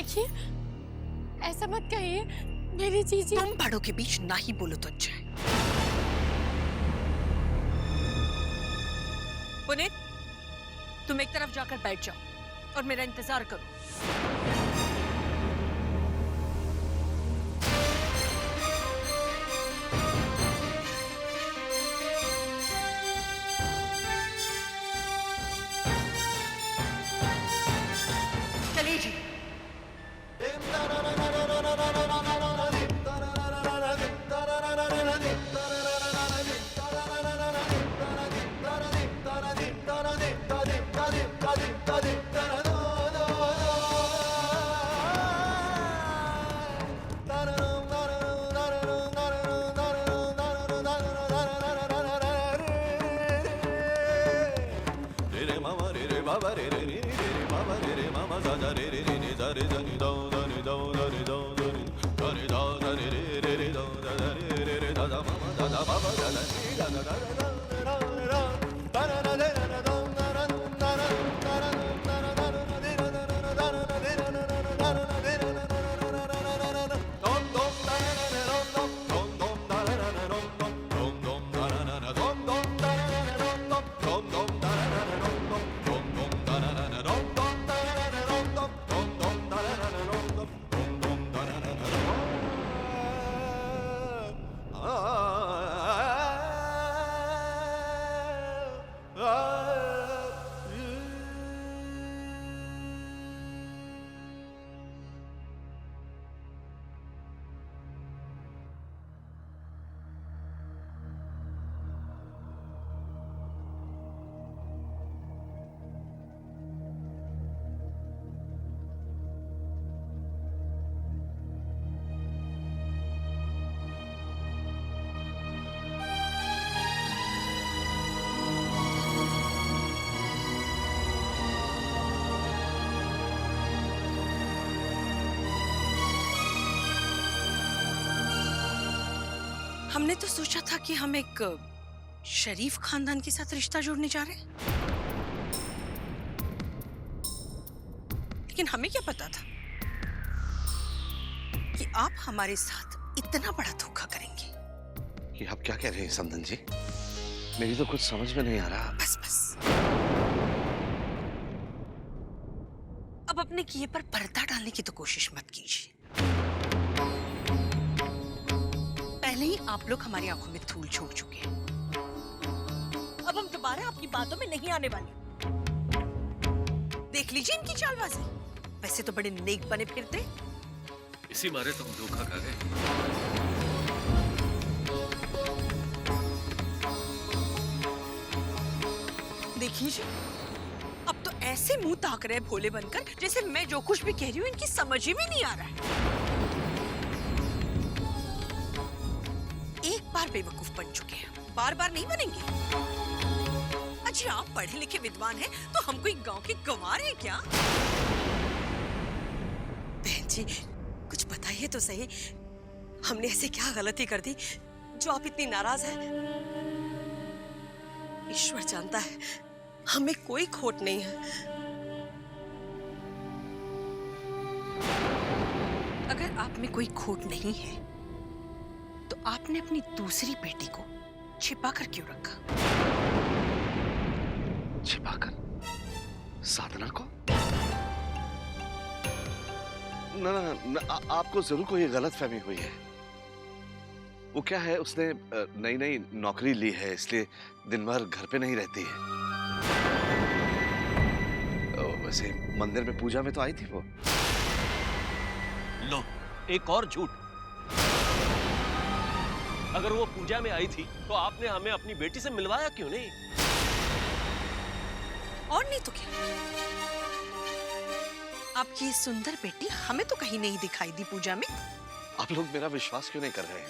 देखिए, ऐसा मत कहिए, मेरी जीजी। तुम बड़ों के बीच ना ही बोलो तो अच्छा है। पुनीत, तुम एक तरफ जाकर बैठ जाओ और मेरा इंतजार करो। चलिए जी। हमने तो सोचा था कि हम एक शरीफ खानदान के साथ रिश्ता जोड़ने जा रहे हैं, लेकिन हमें क्या पता था कि आप हमारे साथ इतना बड़ा धोखा करेंगे। ये आप क्या कह रहे हैं संदन जी? मेरी तो कुछ समझ में नहीं आ रहा। बस बस, अब अपने किए पर पर्दा डालने की तो कोशिश मत कीजिए। पहले ही आप लोग हमारी आंखों में धूल झोंक चुके हैं। अब हम दोबारा आपकी बातों में नहीं आने वाले। देख लीजिए इनकी चालबाजी। वैसे तो बड़े नेक बने फिरते, इसी मारे तो हम धोखा खा गए। देखिए जी, अब तो ऐसे मुंह ताक रहे भोले बनकर जैसे मैं जो कुछ भी कह रही हूँ इनकी समझ ही में नहीं आ रहा है। एक बार बेवकूफ बन चुके हैं, बार बार नहीं बनेंगे। अच्छा, आप पढ़े लिखे विद्वान हैं तो हम कोई गांव के गंवार हैं क्या? बहन जी, कुछ बताइए तो सही, हमने ऐसे क्या गलती कर दी जो आप इतनी नाराज हैं? ईश्वर जानता है, हमें कोई खोट नहीं है। अगर आप में कोई खोट नहीं है तो आपने अपनी दूसरी बेटी को छिपाकर क्यों रखा? छिपाकर? साधना को? ना ना ना, आपको जरूर कोई गलत फहमी हुई है। वो क्या है, उसने नई नई नौकरी ली है, इसलिए दिन भर घर पे नहीं रहती है। वैसे मंदिर में पूजा में तो आई थी वो। लो, एक और झूठ। अगर वो पूजा में आई थी तो आपने हमें अपनी बेटी से मिलवाया क्यों नहीं? और नहीं तो क्या, आपकी ये सुंदर बेटी हमें तो कहीं नहीं दिखाई दी पूजा में। आप लोग मेरा विश्वास क्यों नहीं कर रहे हैं?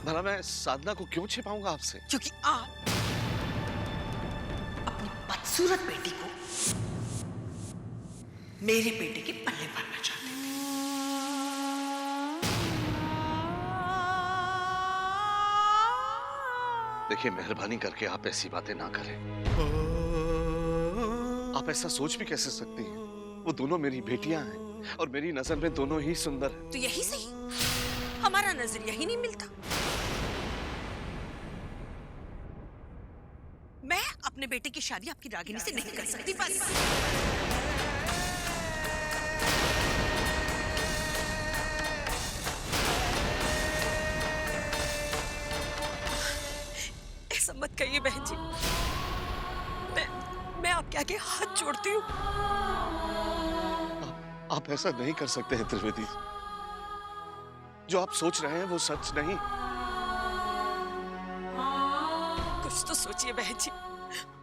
भला मैं साधना को क्यों छिपाऊंगा आपसे? क्योंकि आप अपनी बदसूरत बेटी को मेरे बेटे के पल्ले भरना चाहते थे। देखिए, मेहरबानी करके आप ऐसी बातें ना करें। आप ऐसा सोच भी कैसे सकती हैं? वो दोनों मेरी बेटियां हैं। और मेरी नजर में दोनों ही सुंदर हैं। तो यही सही, हमारा नजरिया ही नहीं मिलता। मैं अपने बेटे की शादी आपकी रागिनी से नहीं कर सकती, बस। ऐसा मत कहिए बहन जी, मैं आपके आगे हाथ जोड़ती हूँ। आप ऐसा नहीं कर सकते हैं त्रिवेदी। जो आप सोच रहे हैं वो सच नहीं। कुछ तो सोचिए बहन जी,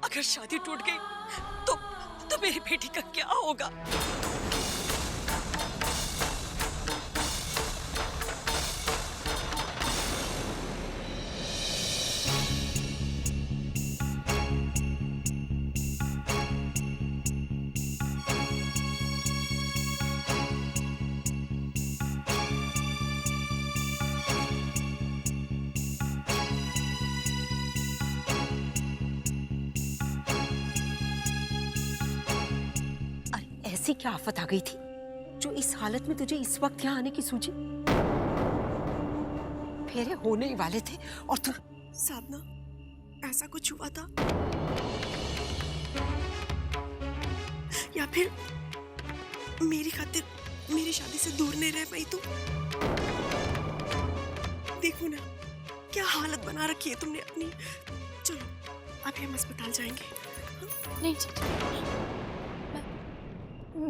अगर शादी टूट गई तो मेरी बेटी का क्या होगा? ऐसी क्या आफत आ गई थी जो इस हालत में तुझे इस वक्त यहाँ आने की सूझी? फेरे होने ही वाले थे और तू। साधना, ऐसा कुछ हुआ था या फिर मेरी खातिर मेरी शादी से दूर नहीं रह पाई तू? देखो ना क्या हालत बना रखी है तुमने अपनी। चलो अभी हम अस्पताल जाएंगे। नहीं जीजू,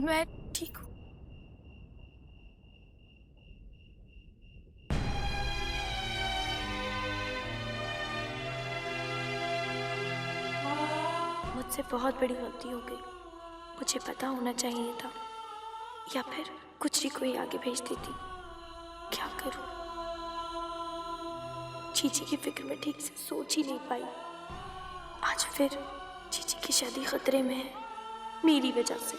मैं ठीक हूँ। मुझसे बहुत बड़ी गलती हो गई, मुझे पता होना चाहिए था, या फिर कुछ ही कोई आगे भेज देती। क्या करूं? चीची की फिक्र में ठीक से सोच ही नहीं पाई। आज फिर चीची की शादी खतरे में है मेरी वजह से।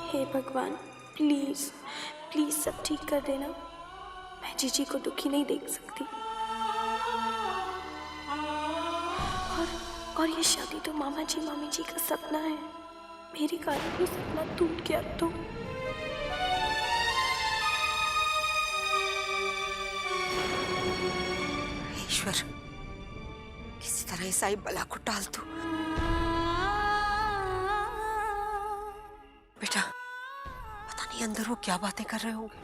हे भगवान, प्लीज प्लीज सब ठीक कर देना। मैं जीजी को दुखी नहीं देख सकती। और ये शादी तो मामा जी मामी जी का सपना है। मेरे कारण ये सपना टूट गया तो। ईश्वर, किसी तरह इस आई बला को टाल दो। बेटा, पता नहीं अंदर वो क्या बातें कर रहे होंगे।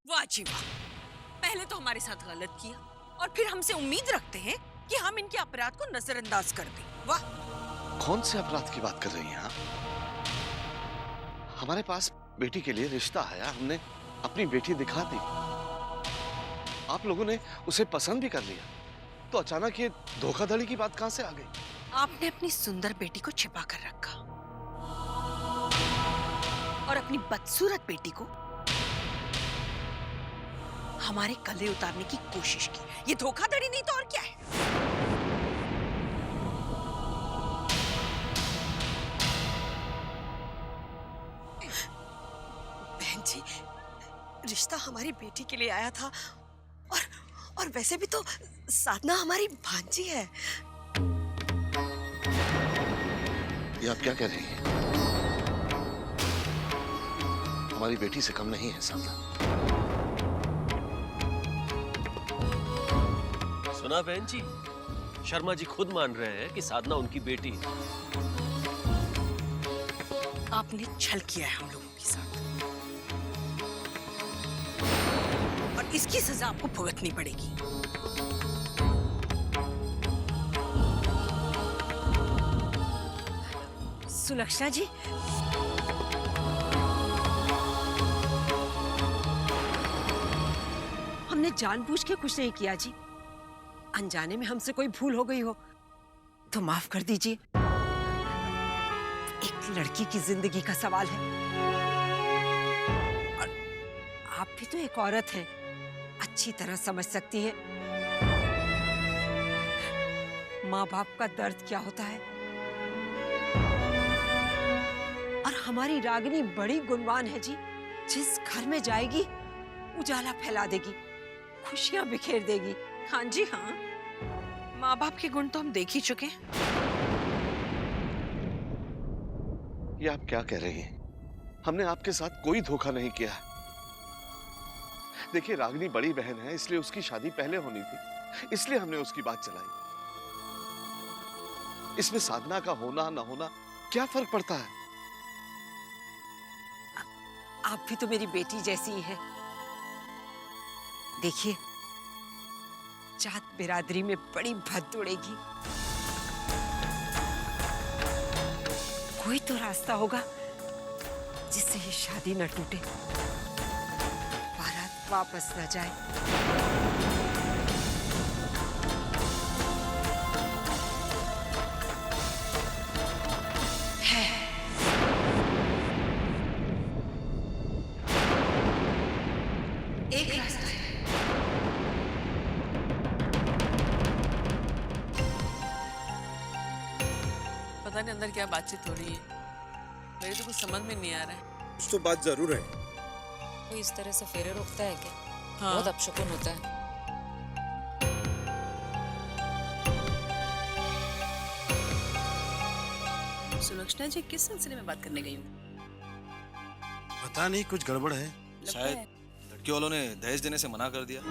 वाह जी वाह, पहले तो हमारे साथ गलत किया और फिर हमसे उम्मीद रखते हैं कि हम इनके अपराध को नजरअंदाज कर दें। वाह! कौन से अपराध की बात कर रही हैं आप? हमारे पास बेटी के लिए रिश्ता आया, हमने अपनी बेटी दिखा दी, आप लोगों ने उसे पसंद भी कर लिया, तो अचानक ये धोखाधड़ी की बात कहां से आ गई? आपने अपनी सुंदर बेटी को छिपा कर रखा और अपनी बदसूरत बेटी को हमारे गले उतारने की कोशिश की। ये धोखाधड़ी नहीं तो और क्या है? बहन जी, रिश्ता हमारी बेटी के लिए आया था और वैसे भी तो साधना हमारी भांजी है। ये आप क्या कह रही हैं? हमारी बेटी से कम नहीं है साधना। सुना बहन जी, शर्मा जी खुद मान रहे हैं कि साधना उनकी बेटी है। आपने छल किया है हम लोगों के साथ और इसकी सजा आपको भुगतनी पड़ेगी। सुलक्षणा जी, हमने जानबूझ के कुछ नहीं किया जी। अनजाने में हमसे कोई भूल हो गई हो तो माफ कर दीजिए। एक लड़की की जिंदगी का सवाल है और आप भी तो एक औरत हैं, अच्छी तरह समझ सकती हैं माँ बाप का दर्द क्या होता है। और हमारी रागिनी बड़ी गुणवान है जी, जिस घर में जाएगी उजाला फैला देगी। खुशियां बिखेर देगी। हाँ जी हाँ, माँ बाप के गुण तो हम देख ही चुके हैं। ये आप क्या कह रही हैं? हमने आपके साथ कोई धोखा नहीं किया। देखिए, रागिनी बड़ी बहन है, इसलिए उसकी शादी पहले होनी थी, इसलिए हमने उसकी बात चलाई। इसमें साधना का होना ना होना क्या फर्क पड़ता है? आप भी तो मेरी बेटी जैसी ही हैं। देखिए, जात बिरादरी में बड़ी भद्द उड़ेगी। कोई तो रास्ता होगा जिससे ये शादी न टूटे, बारात वापस न जाए। एक रास्ता है। पता नहीं अंदर क्या बातचीत हो रही है, मेरे तो कुछ समझ में नहीं आ रहा है। कुछ तो बात जरूर है। कोई इस तरह से फेरे रोकता है क्या? हाँ। बहुत अपशकुन होता है। सुलक्षणा जी किस सिलसिले में बात करने गई हूँ? पता नहीं, कुछ गड़बड़ है। शायद लड़की वालों ने दहेज देने से मना कर दिया।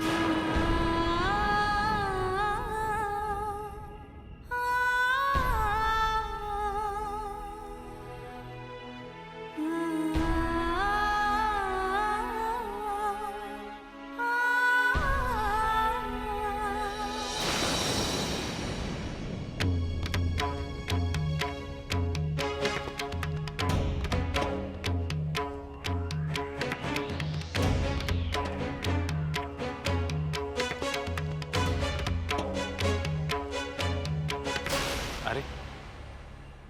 अरे,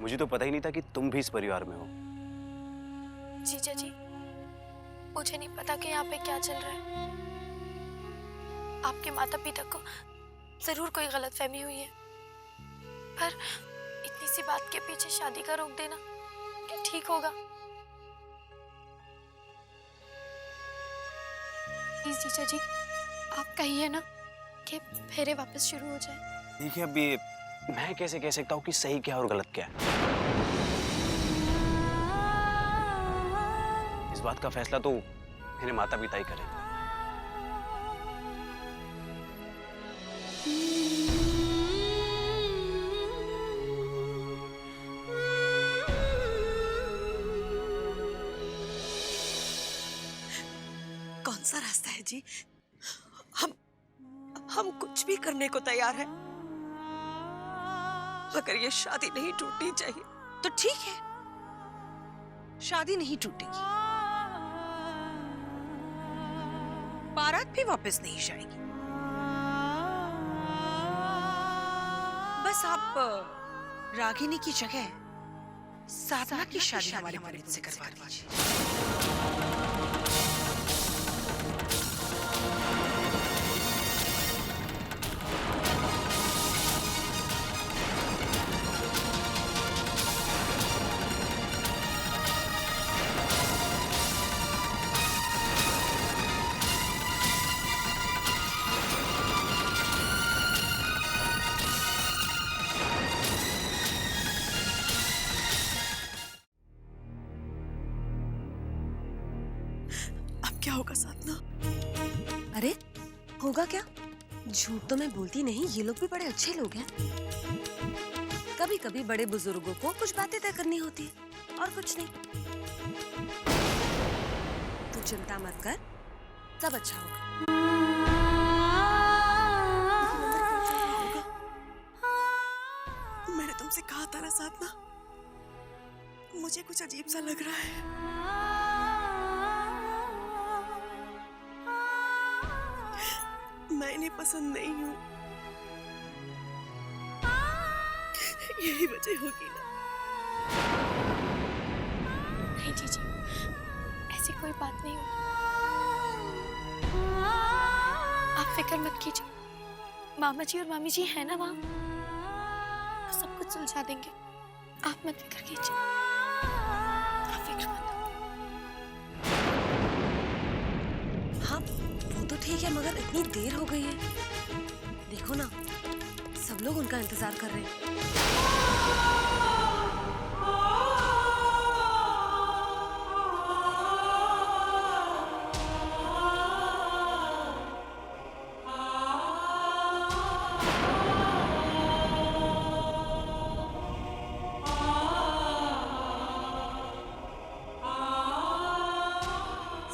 मुझे तो पता ही नहीं था कि तुम भी इस परिवार में हो। जीजा जी, मुझे नहीं पता कि यहाँ पे क्या चल रहा है। आपके माता पिता को जरूर कोई गलतफहमी हुई है, पर इतनी सी बात के पीछे शादी का रोक देना क्या ठीक होगा? प्लीज जीजा जी, आप कहिए ना कि फेरे वापस शुरू हो जाए। देखिए, अब ये मैं कैसे कह सकता हूँ कि सही क्या और गलत क्या है? इस बात का फैसला तो मेरे माता पिता ही करें। कौन सा रास्ता है जी? हम कुछ भी करने को तैयार हैं। अगर ये शादी नहीं टूटनी चाहिए तो ठीक है, शादी नहीं टूटेगी, बारात भी वापस नहीं जाएगी। बस आप रागिनी की जगह साधना की शादी हमारे पंडित से करवा दीजिए। अब क्या होगा साधना? अरे होगा क्या? झूठ तो मैं बोलती नहीं, ये लोग भी बड़े अच्छे लोग हैं। कभी कभी बड़े बुजुर्गों को कुछ बातें तय करनी होती है और कुछ नहीं। तू चिंता मत कर, सब अच्छा होगा। मैंने तुमसे कहा था ना साधना, मुझे कुछ अजीब सा लग रहा है। मैं इन्हें पसंद नहीं हूँ। यही वजह होगी ना? नहीं जीजी, ऐसी कोई बात नहीं होगी। आप फिक्र मत कीजिए, मामा जी और मामी जी हैं ना वहाँ, वो सब कुछ सुलझा देंगे। आप मत फिक्र कीजिए, आप फिक्र मत। हाँ वो तो ठीक है, मगर इतनी देर हो गई है। देखो ना, सब लोग उनका इंतजार कर रहे हैं।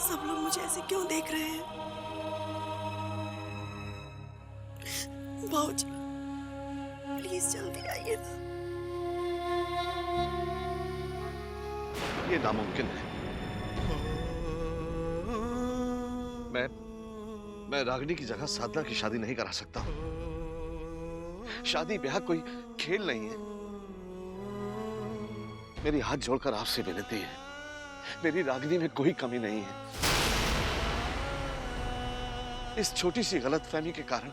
सब लोग मुझे ऐसे क्यों देख रहे हैं? भाऊजी, प्लीज जल्दी आइए ना। ये नामुमकिन है। मैं रागिनी की जगह साधना की शादी नहीं करा सकता। शादी ब्याह कोई खेल नहीं है। मेरी हाथ जोड़कर आपसे विनती है, मेरी रागिनी में कोई कमी नहीं है। इस छोटी सी गलतफहमी के कारण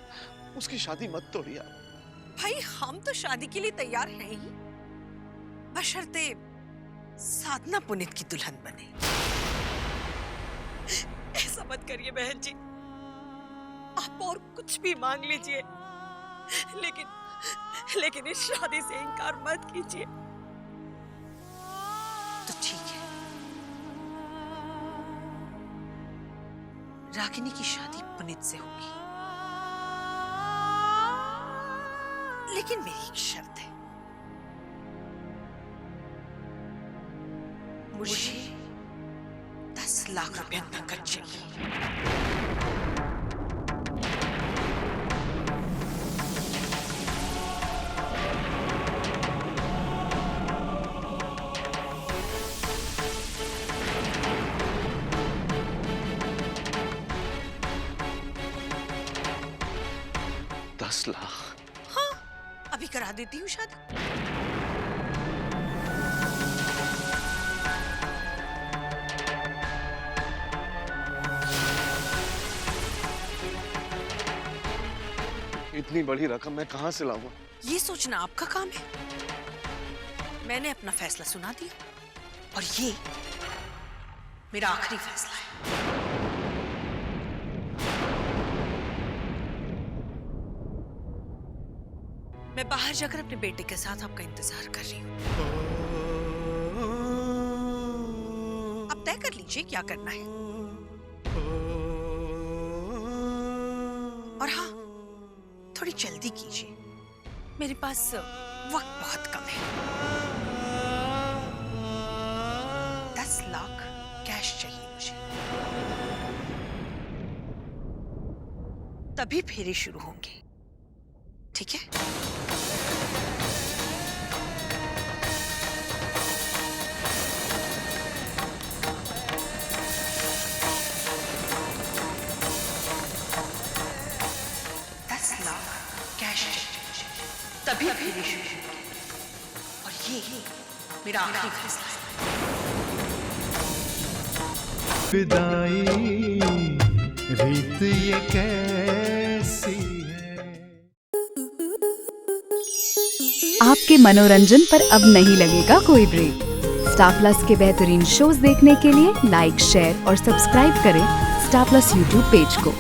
उसकी शादी मत तोड़िए। भाई हम तो शादी के लिए तैयार हैं ही, बशर्ते साधना पुनीत की दुल्हन बने। ऐसा मत करिए बहन जी, आप और कुछ भी मांग लीजिए, लेकिन इस शादी से इनकार मत कीजिए। तो ठीक है, रागिनी की शादी पुनीत से होगी, लेकिन मेरी एक शर्त है। मुझे 10 लाख रुपया नकद चाहिए। हाँ, अभी करा देती हूँ शादी। इतनी बड़ी रकम मैं कहां से लाऊंगा? ये सोचना आपका काम है। मैंने अपना फैसला सुना दिया और ये मेरा आखिरी फैसला है। मैं बाहर जाकर अपने बेटे के साथ आपका इंतजार कर रही हूँ। अब तय कर लीजिए क्या करना है। और हाँ, थोड़ी जल्दी कीजिए, मेरे पास वक्त बहुत कम है। 10 लाख कैश चाहिए मुझे, तभी फेरे शुरू होंगे। ठीक है? तभी फेरे शुरू होंगे और ये मेरा आखिरी फैसला है। विदाई रीत ये कैसी है। आपके मनोरंजन पर अब नहीं लगेगा कोई ब्रेक। स्टार प्लस के बेहतरीन शोज देखने के लिए लाइक, शेयर और सब्सक्राइब करें स्टार प्लस यूट्यूब पेज को।